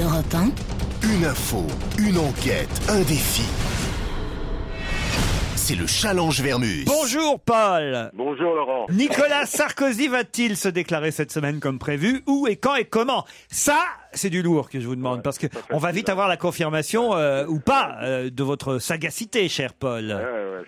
Europe 1. Une info, une enquête, un défi. C'est le Challenge Vermuse. Bonjour Paul. Bonjour Laurent. Nicolas Sarkozy va-t-il se déclarer cette semaine comme prévu? Où et quand et comment? Ça, c'est du lourd que je vous demande, parce que on va vite avoir la confirmation ou pas de votre sagacité, cher Paul.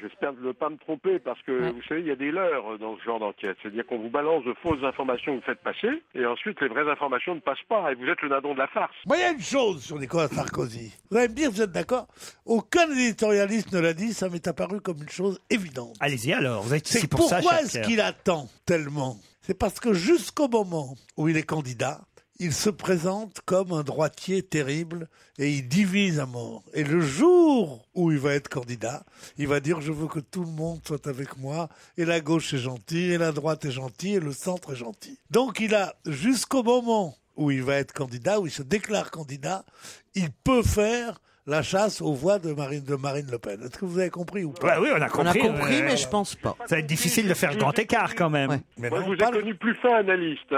J'espère ne pas me tromper, parce que vous savez, il y a des leurres dans ce genre d'enquête. C'est-à-dire qu'on vous balance de fausses informations que vous faites passer, et ensuite les vraies informations ne passent pas, et vous êtes le nadon de la farce. Moi, il y a une chose sur Nicolas Sarkozy. Vous allez me dire, vous êtes d'accord? Aucun éditorialiste ne l'a dit, ça m'est apparu comme une chose évidente. Allez-y alors, vous êtes ici C'est pour ça, pourquoi cher est-ce Pierre. qu'il attend tellement? C'est parce que jusqu'au moment où il est candidat, il se présente comme un droitier terrible et il divise à mort. Et le jour où il va être candidat, il va dire « Je veux que tout le monde soit avec moi, et la gauche est gentille, et la droite est gentille, et le centre est gentil. » Donc il a, jusqu'au moment où il va être candidat, où il se déclare candidat, il peut faire la chasse aux voix de Marine Le Pen. Est-ce que vous avez compris ou pas? Oui, on a compris. Mais je pense pas. Ça va être difficile de faire grand écart quand même. Ouais. Mais Moi, non, je vous pas ai connu plus fin analyste,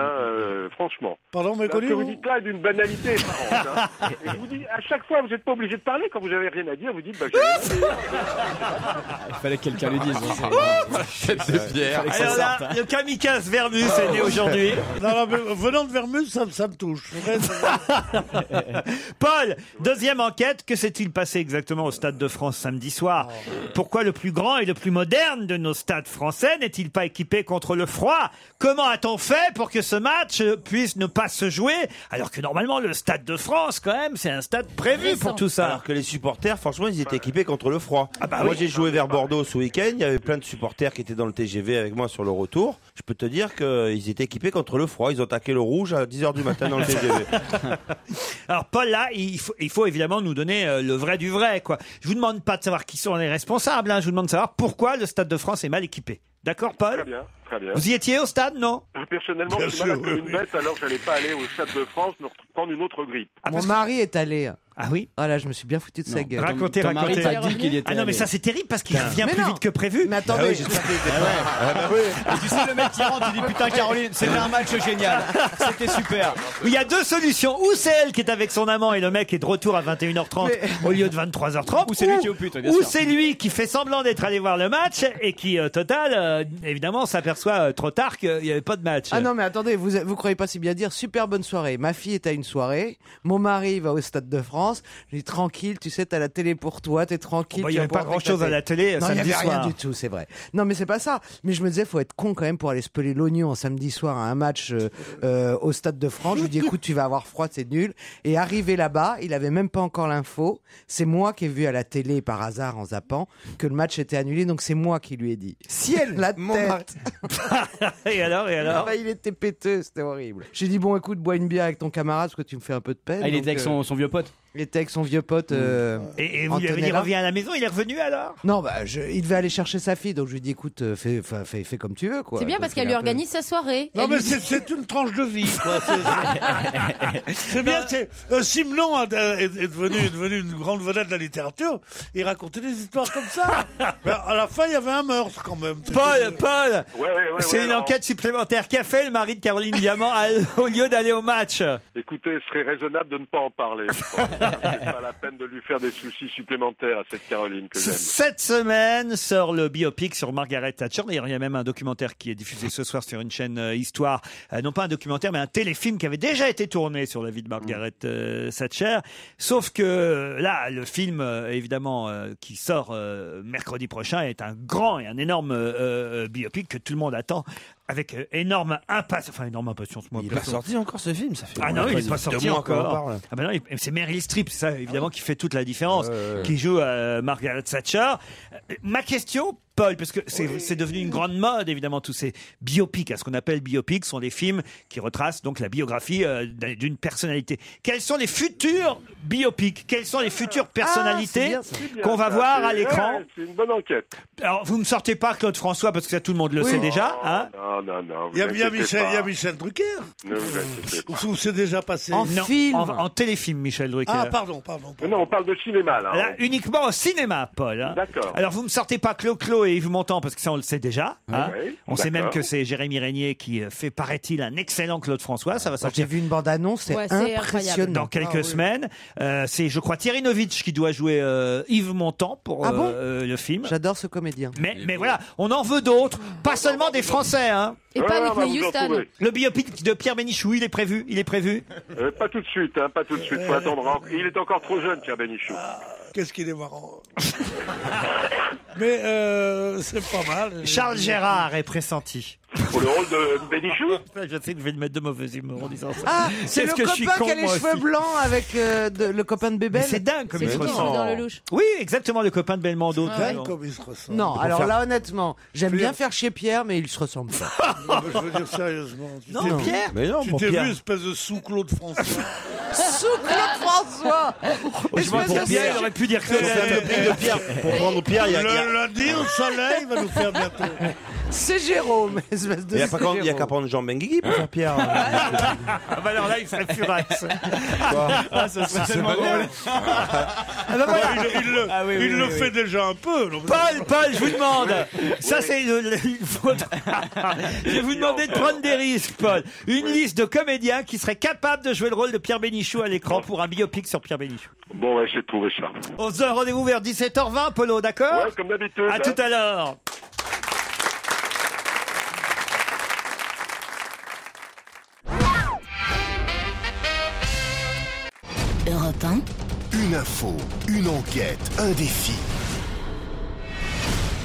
franchement. Pardon, mais Ce connu que vous vous dites là est d'une banalité apparente. Et je vous dis, à chaque fois, vous n'êtes pas obligé de parler. Quand vous n'avez rien à dire, vous dites, j'ai rien à dire. Il fallait que quelqu'un le dise. Alors là, le kamikaze Vermus est né aujourd'hui. Non, mais venant de Vermus, ça me touche. Paul, deuxième enquête, que s'est-il passé exactement au Stade de France samedi soir? Pourquoi le plus grand et le plus moderne de nos stades français n'est-il pas équipé contre le froid? Comment a-t-on fait pour que ce match puisse ne pas se jouer, alors que normalement le Stade de France, quand même, c'est un stade prévu pour tout ça? Alors que les supporters, franchement, ils étaient équipés contre le froid. Moi, oui. j'ai joué vers Bordeaux ce week-end. Il y avait plein de supporters qui étaient dans le TGV avec moi sur le retour. Je peux te dire qu'ils étaient équipés contre le froid. Ils ont attaqué le rouge à 10h du matin dans le TGV. Alors Paul, là, il faut évidemment nous donner le vrai du vrai, quoi. Je vous demande pas de savoir qui sont les responsables, hein. Je vous demande de savoir pourquoi le Stade de France est mal équipé. D'accord, Paul? Très bien, très bien. Vous y étiez au stade, non? Personnellement, je suis malade comme une bête, alors j'allais pas aller au Stade de France me prendre une autre grippe. Mon mari est allé. Ah oui? Ah là, je me suis bien foutu de sa gueule. Racontez. Ton mari t'a dit qu'il y était Ah non, mais allé. ça c'est terrible parce qu'il revient Mais plus non. vite que prévu. Mais attendez, Et tu sais, le mec qui rentre, il dit putain, Caroline, c'était un match génial. C'était super. Il y a deux solutions. Ou c'est elle qui est avec son amant et le mec est de retour à 21h30 au lieu de 23h30. Ou c'est lui qui est au pute, bien Ou sûr. c'est lui qui fait semblant d'être allé voir le match et qui, évidemment, s'aperçoit trop tard qu'il n'y avait pas de match. Ah non, mais attendez, vous croyez pas si bien dire, super bonne soirée. Ma fille est à une soirée, mon mari va au Stade de France, je lui dis tranquille, tu sais, t'as la télé pour toi, t'es tranquille. Il n'y avait pas grand-chose à la télé Non, il n'y samedi avait rien soir. du tout, c'est vrai. Non, mais c'est pas ça. Mais je me disais, faut être con quand même pour aller se peler l'oignon un samedi soir à un match au Stade de France. Je lui dis, écoute, tu vas avoir froid, c'est nul. Et arrivé là-bas, il avait même pas encore l'info. C'est moi qui ai vu à la télé par hasard en zappant que le match était annulé, donc c'est moi qui lui ai dit. Ciel, la tête. Et alors Ah bah, il était péteux, c'était horrible. J'ai dit, bon, écoute, bois une bière avec ton camarade parce que tu me fais un peu de peine. Ah, il Donc, était avec son vieux pote. il était avec son vieux pote. Et vous lui avez dit, Antonella. reviens à la maison, il est revenu alors? Non, bah, il devait aller chercher sa fille, donc je lui ai dit, écoute, fais comme tu veux, quoi. C'est bien Donc, parce qu'elle il lui a un peu- organise sa soirée. Non, Elle mais lui- c'est une tranche de vie, quoi. C'est bien, Simenon est devenu une grande vedette de la littérature. Il racontait des histoires comme ça. Mais à la fin, il y avait un meurtre, quand même. Paul, c'est une Laurent. enquête supplémentaire. Qu'a fait le mari de Caroline Diamant au lieu d'aller au match? Écoutez, ce serait raisonnable de ne pas en parler. C'est pas la peine de lui faire des soucis supplémentaires à cette Caroline que j'aime. Cette semaine sort le biopic sur Margaret Thatcher. D'ailleurs, il y a même un documentaire qui est diffusé ce soir sur une chaîne Histoire. Non pas un documentaire, mais un téléfilm qui avait déjà été tourné sur la vie de Margaret Thatcher. Sauf que là, le film, évidemment, qui sort mercredi prochain est un grand et un énorme biopic que tout le monde attend avec énorme impatience. Enfin, énorme impatience, moi. Il est pas sorti encore ce film, ça fait. Ah non, il n'est pas sorti mois qu'on en encore. parle. Ah ben non, c'est Meryl Streep, c'est ça évidemment qui fait toute la différence, qui joue Margaret Thatcher. Ma question, Paul, parce que c'est devenu une grande mode évidemment tous ces biopics. Ce qu'on appelle biopics sont des films qui retracent donc la biographie d'une personnalité. Quels sont les futurs biopics? Quelles sont les futures personnalités qu'on va voir à l'écran? C'est une bonne enquête. Alors vous me sortez pas Claude François parce que ça tout le monde le sait déjà, hein? Non. Il y a Michel Drucker. Ne vous inquiétez pas. Où c'est déjà passé. En Non, film. en téléfilm, Michel Drucker. Ah, pardon. Non, on parle de cinéma, là. Là, uniquement au cinéma, Paul. Hein. D'accord. Alors, vous me sortez pas Clo-Clo et Yves Montand, parce que ça on le sait déjà. Hein. Ouais, On sait même d'accord. que c'est Jérémy Régnier qui fait, paraît-il, un excellent Claude François. Ça va J'ai sortir vu une bande-annonce, c'est Ouais, c'est impressionnant. dans quelques semaines. C'est, je crois, Thierry Novitch qui doit jouer Yves Montand pour Ah bon le film. J'adore ce comédien. Mais voilà, on en veut d'autres, pas seulement des Français. Hein. Et pas on va Whitney vous en Houston. trouver. Le biopic de Pierre Bénichou, il est prévu. Pas tout de suite, hein, pas tout de suite. Faut attendre. Il est encore trop jeune, Pierre Bénichou. Qu'est-ce qu'il est marrant. Mais c'est pas mal. Charles Gérard est pressenti. Pour le rôle de Bénichou. Je sais que je vais le mettre de mauvaise humeur en disant ça. Ah, c'est le Qu'est-ce que je suis copain con, qui a les moi cheveux aussi. blancs avec le copain de Mais Bébel. c'est dingue comme C'est il se lui qui joue ressemble. dans le louche. Oui, exactement, le copain de Belmondo. Ah ouais. Dingue comme il se ressemble. Non, alors là, honnêtement, j'aime Pierre. bien faire chez Pierre, mais il se ressemble pas. Non, mais je veux dire sérieusement. Tu Non, t'es- Pierre. Mais non, Tu pour t'es Pierre. vu, espèce de sous-Claude François. Sous Claude François. Je vois, pour Pierre, il aurait pu dire que C'est un copine de Pierre. Pour prendre Pierre, il y a. Le lundi au soleil, il va nous faire bientôt. C'est Jérôme, espèce de. Il n'y a qu'à prendre Jean Benguigui pour faire Pierre. Ah bah alors là, il serait furax. Ah, ça serait tellement drôle. Ah bah voilà. Il le fait déjà un peu. donc- Paul, je vous demande. Ça, c'est une faute. Je vais vous demander de prendre des risques, Paul. Une liste de comédiens qui seraient capables de jouer le rôle de Pierre Bénichou à l'écran pour un biopic sur Pierre Bénichou. Bon, on va essayer de trouver ça. On se donne rendez-vous vers 17h20, Polo, d'accord? Ouais, comme d'habitude. À hein. tout à l'heure. Europe 1, Une info, une enquête, un défi.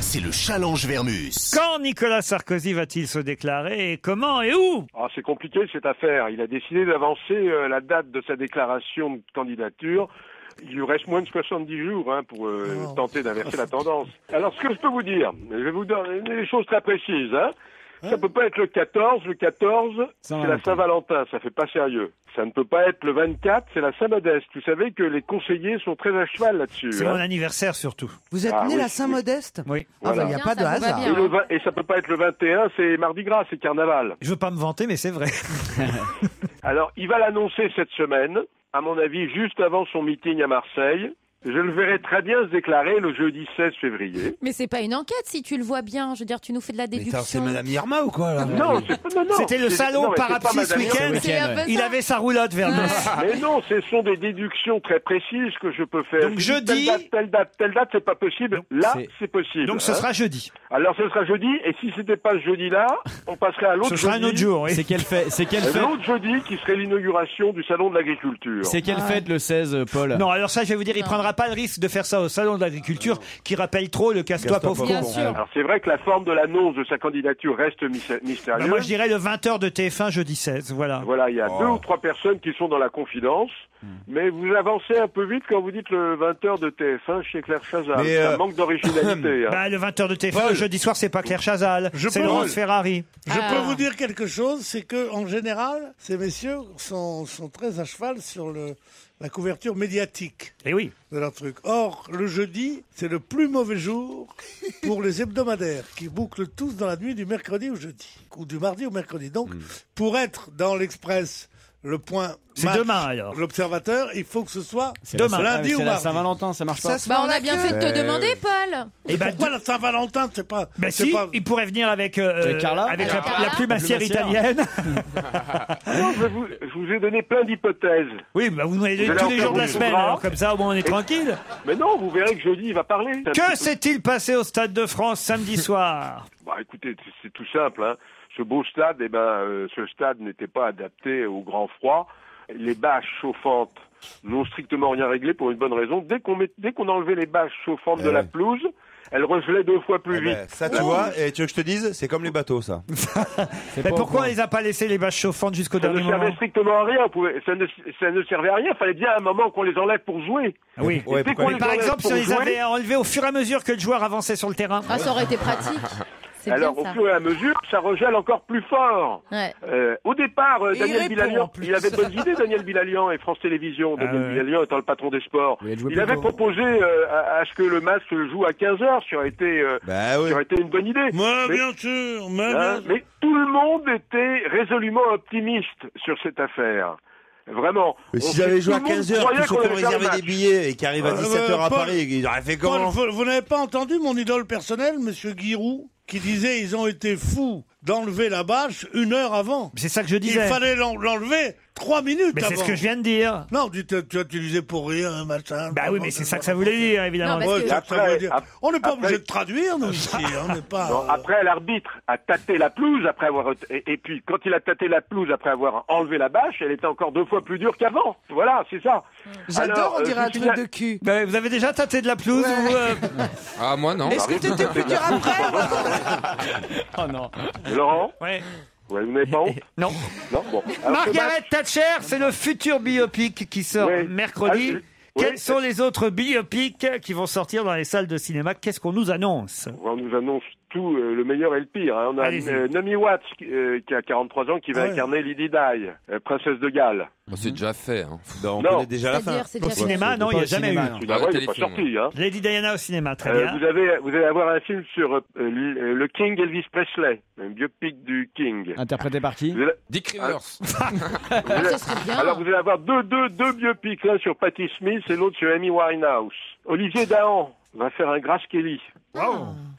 C'est le challenge Vermus. Quand Nicolas Sarkozy va-t-il se déclarer et comment et où? Ah, c'est compliqué cette affaire. Il a décidé d'avancer la date de sa déclaration de candidature. Il lui reste moins de 70 jours pour tenter d'inverser la tendance. Alors, ce que je peux vous dire, je vais vous donner des choses très précises. Ça peut pas être le 14. Le 14, c'est la Saint-Valentin. Ça fait pas sérieux. Ça ne peut pas être le 24, c'est la Saint-Modeste. Vous savez que les conseillers sont très à cheval là-dessus. C'est mon anniversaire surtout. Vous êtes Ah né oui, la Saint-Modeste? Oui. Ah bah, Voilà. il n'y a Bien, pas de ça vous va hasard. bien. Et ça peut pas être le 21, c'est Mardi Gras, c'est Carnaval. Je veux pas me vanter, mais c'est vrai. Alors, il va l'annoncer cette semaine, à mon avis, juste avant son meeting à Marseille. Je le verrai très bien se déclarer le jeudi 16 février. Mais c'est pas une enquête si tu le vois bien. Je veux dire, tu nous fais de la Mais c'est déduction. Madame Irma ou quoi là Non, non. C'était le salon mais c'est pas Parapsy ce Madame week-end. Irma. C'est un peu Il ça. avait sa roulotte vers nous. Mais non, ce sont des déductions très précises que je peux faire. Donc, Je dis jeudi- telle date, c'est pas possible. Là, c'est- c'est possible. Donc ce hein. sera jeudi. Alors, ce sera jeudi, et si c'était pas ce jeudi-là, on passerait à l'autre Ce jeudi. sera un autre jour, oui. C'est quelle fête? C'est quelle fête? L'autre jeudi, qui serait l'inauguration du salon de l'agriculture. C'est quelle fête le 16, Paul? Non, alors ça, je vais vous dire, il prendra pas le risque de faire ça au salon de l'agriculture, qui rappelle trop le casse-toi Casse-toi, pauvre Bien con. sûr. Alors, c'est vrai que la forme de l'annonce de sa candidature reste Ben, mystérieuse. moi, je dirais le 20h de TF1 jeudi 16, voilà. Voilà, il y a deux ou trois personnes qui sont dans la confidence, mais vous avancez un peu vite quand vous dites le 20h de TF1 chez Claire Chazal. Mais, Ça manque d'originalité. hein. Bah, le 20h de TF1 le jeudi soir, c'est pas Claire Chazal, Je c'est peux- Laurence Ferrari. Je peux vous dire quelque chose, c'est que en général, ces messieurs sont très à cheval sur la couverture médiatique Et oui. de leur truc. Or, le jeudi, c'est le plus mauvais jour pour les hebdomadaires qui bouclent tous dans la nuit du mercredi au jeudi, ou du mardi au mercredi. Donc, pour être dans l'Express, le point C'est match, demain, alors. l'Observateur, il faut que ce soit demain. lundi ou C'est la mardi. Saint-Valentin, ça marche pas. Ça se Bah, fait on en a bien fait de te demander, Paul. Et bah, Pourquoi la Saint-Valentin, c'est pas... bah c'est si, pas- il pourrait venir avec, Carla avec Alors, la Carla plumassière La plumassière. italienne. Non, je vous ai donné plein d'hypothèses. Oui, bah vous nous l'avez Vous donné allez tous les en jours de la faire semaine, beaucoup de alors comme ça, au moins on est tranquille. Mais non, vous verrez que jeudi, il va parler. Que s'est-il passé au Stade de France samedi soir? Bah, écoutez, c'est tout simple. Hein. Ce beau stade, ce stade n'était pas adapté au grand froid. Les bâches chauffantes n'ont strictement rien réglé pour une bonne raison. Dès qu'on enlevait les bâches chauffantes de la pelouse, elles regelaient 2 fois plus Eh vite. ben, ça, tu vois, et tu veux que je te dise, c'est comme les bateaux, ça. Mais pourquoi on les a pas laissé les bâches chauffantes jusqu'au Ça ne dernier servait moment? strictement à rien. Ça ne servait à rien. Il fallait bien à un moment qu'on les enlève pour jouer. Ah oui. Ouais, Et dès pourquoi qu'on les- les Par enlève exemple, si pour on les jouer, avait enlevés au fur et à mesure que le joueur avançait sur le terrain. Ah, ça aurait été pratique. C'est alors, bien au ça. fur et à mesure, ça regèle encore plus fort. Ouais. Au départ, Et il Daniel répond, Bilalian, en plus. il avait de bonnes idées, Daniel Bilalian et France Télévisions. Daniel ouais. Bilalian étant le patron des sports. Oui, elle jouait Il avait plus tôt. proposé à ce que le match se joue à 15h, ça aurait été, Bah oui. ça aurait été une bonne idée. Moi, Mais- bien sûr, moi, Hein, bien sûr. mais tout le monde était résolument optimiste sur cette affaire. Vraiment. Mais s'ils avaient joué à 15h, tous ceux qui ont réservé des matchs. billets et qui arrivent à 17h à Paul, Paris, ils auraient fait Paul, comment? vous n'avez pas entendu mon idole personnel, Monsieur Giroud, qui disait ils ont été fous d'enlever la bâche 1 heure avant. C'est ça que je disais. Il fallait l'enlever 3 minutes Mais avant. c'est ce que je viens de dire. Non, tu as utilisé pour rien, machin. Bah oui, mais c'est ça que ça voulait dire, évidemment. Non, parce Ouais, que- ça veut Après- dire. ap- On n'est pas après- obligé de traduire, nous, ici. On n'est pas. Non, après, l'arbitre a tâté la pelouse après avoir et puis quand il a tâté la pelouse après avoir enlevé la bâche, elle était encore 2 fois plus dure qu'avant. Voilà, c'est ça. J'adore, Alors, on dirait un je truc signale- de cul. Bah, vous avez déjà tâté de la pelouse vous, Ah, moi, non. Est-ce que t'étais plus dur après Oh non. Laurent, Ouais. ouais, vous n'avez pas honte? Non. Non, bon. Alors, Margaret Thatcher, c'est le futur biopic qui sort Oui. mercredi. Ah, Quels oui. sont les autres biopics qui vont sortir dans les salles de cinéma? Qu'est-ce qu'on nous annonce? on nous annonce tout, le meilleur et le pire. Hein. On a Allez-y. Naomi Watts qui a 43 ans qui va Ah ouais. incarner Lady Di, princesse de Galles. Oh, c'est déjà fait. Hein. On Non. connaît déjà la fin. C'est-à-dire, c'est Au déjà cinéma, non, il n'y a jamais eu. Celui-là, ouais, il n'est pas téléfilm. sorti. Hein. Lady Diana au cinéma, très bien. Vous allez avoir un film sur le King Elvis Presley, un biopic du King. Interprété par qui? Vous allez- Dick Rivers. vous allez- Ça serait bien. Alors vous allez avoir deux biopics, l'un sur Patti Smith et l'autre sur Amy Winehouse. Olivier Dahan va faire un Grace Kelly.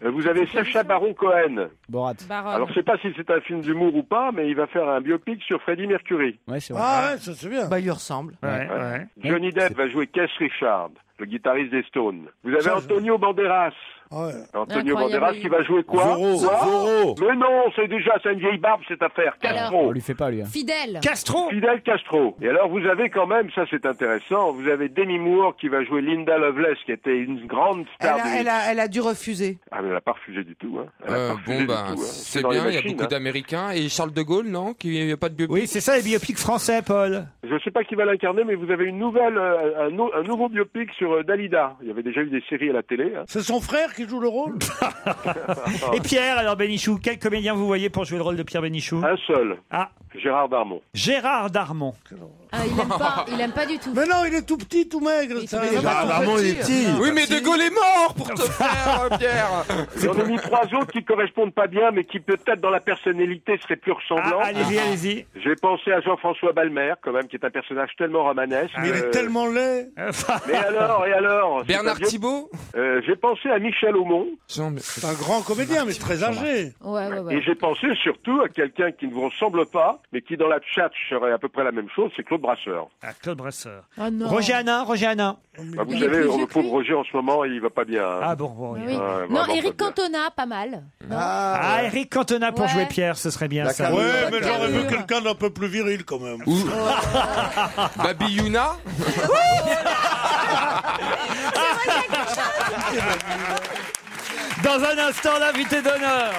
Vous avez Sacha Baron Cohen. Borat. Baron. Alors je sais pas si c'est un film d'humour ou pas, mais il va faire un biopic sur Freddie Mercury. Ouais, c'est vrai. Ah ouais, ça c'est bien. Bah, il lui ressemble. Ouais, ouais. Johnny Depp va jouer Keith Richards, le guitariste des Stones. Vous avez Ça, Antonio Banderas. Ouais. Antonio Incroyable. Banderas qui va jouer quoi? Zorro, Zorro. Mais non, c'est une vieille barbe cette affaire. Alors. On Castro. lui fait pas, lui. Hein. Fidèle. Castro. Fidel Castro. Et alors vous avez quand même, ça c'est intéressant, vous avez Demi Moore qui va jouer Linda Lovelace qui était une grande star Elle a dû refuser. Ah mais elle n'a pas refusé du tout. Hein. Elle a pas refusé Bon, du bah, tout, hein. c'est dans les bien, il y a machines, beaucoup hein. d'Américains. Et Charles de Gaulle, non? Qui n'y a pas de biopic? Oui, c'est ça les biopics français, Paul. Je ne sais pas qui va l'incarner, mais vous avez une nouvelle, un nouveau biopic sur Dalida. Il y avait déjà eu des séries à la télé. Hein. C'est son frère qui joue le rôle. Et Pierre, alors Bénichou, quel comédien vous voyez pour jouer le rôle de Pierre Bénichou? Un seul, Ah, Gérard Darmon. Gérard Darmon. Ah, il aime pas du tout. Mais non, il est tout petit, tout maigre. Il est ça. tout Il est petit. pas Ah, tout Darmon, il est petit. Oui, mais De Gaulle est mort pour te faire, Pierre. J'en ai mis 3 autres qui correspondent pas bien, mais qui peut-être dans la personnalité seraient plus ressemblants. Ah, allez-y, allez-y. J'ai pensé à Jean-François Balmer, quand même, qui est un personnage tellement romanesque. Mais il est tellement laid. Mais alors, c'est Bernard un vieux- Thibault? J'ai pensé à Michel Aumont. C'est un grand comédien, mais très âgé. Ouais. Et j'ai pensé surtout à quelqu'un qui ne vous ressemble pas, mais qui dans la chat serait à peu près la même chose, c'est Claude Brasseur. Ah, Claude Brasseur. Ah non. Roger Hanin. Bah, vous Il est savez, plus le vieux que pauvre lui. Roger en ce moment, il va pas bien. hein. Ah bon, Oui. Ouais, Non, vraiment Eric pas bien. Cantona, pas mal. Non. Ah, Eric Cantona pour Ouais. jouer Pierre, ce serait bien ça. D'accord. Ouais, mais Bonne j'aurais vu carrure. quelqu'un d'un peu plus viril quand même. Ou Babi Yuna? Dans un instant, l'invité d'honneur.